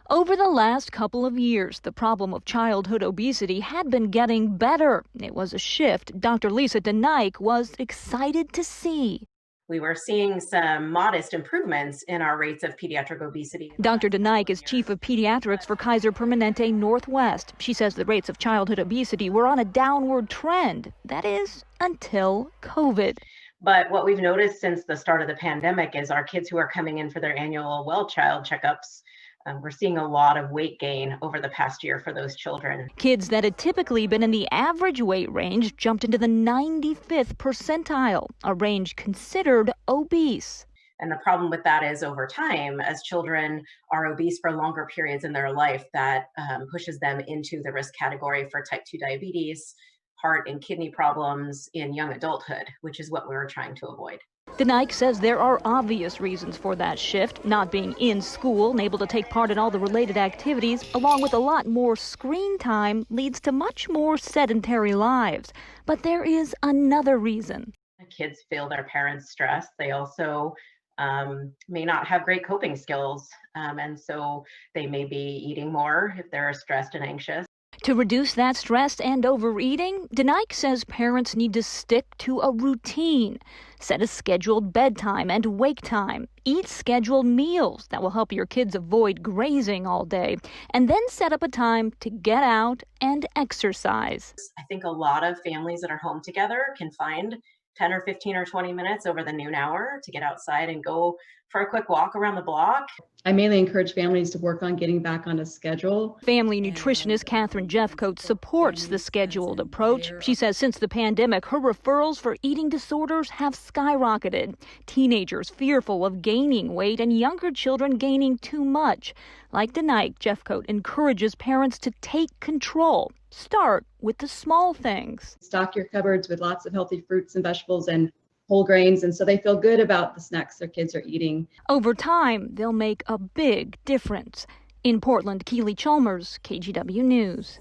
Over the last couple of years, the problem of childhood obesity had been getting better. It was a shift Dr. Lisa DeNike was excited to see. We were seeing some modest improvements in our rates of pediatric obesity in the Dr. last couple DeNike of is chief years. of pediatrics for Kaiser Permanente Northwest. She says the rates of childhood obesity were on a downward trend. That is, until COVID. But what we've noticed since the start of the pandemic is our kids who are coming in for their annual well child checkups, we're seeing a lot of weight gain over the past year for those children. Kids that had typically been in the average weight range jumped into the 95th percentile, a range considered obese. And the problem with that is over time, as children are obese for longer periods in their life, that pushes them into the risk category for type 2 diabetes, heart and kidney problems in young adulthood, which is what we were trying to avoid. DeNike says there are obvious reasons for that shift. Not being in school and able to take part in all the related activities, along with a lot more screen time, leads to much more sedentary lives. But there is another reason. Kids feel their parents' stress. They also may not have great coping skills. And so they may be eating more if they're stressed and anxious. To reduce that stress and overeating, DeNike says parents need to stick to a routine. Set a scheduled bedtime and wake time. Eat scheduled meals that will help your kids avoid grazing all day. And then set up a time to get out and exercise. I think a lot of families that are home together can find 10 or 15 or 20 minutes over the noon hour to get outside and go for a quick walk around the block. I mainly encourage families to work on getting back on a schedule. Family nutritionist Catherine Jeffcoat supports the scheduled approach. She says since the pandemic, her referrals for eating disorders have skyrocketed. Teenagers fearful of gaining weight and younger children gaining too much. Like DeNike, Jeffcoat encourages parents to take control. Start with the small things. Stock your cupboards with lots of healthy fruits and vegetables and whole grains, and so they feel good about the snacks their kids are eating. Over time, they'll make a big difference. In Portland, Keely Chalmers, KGW News.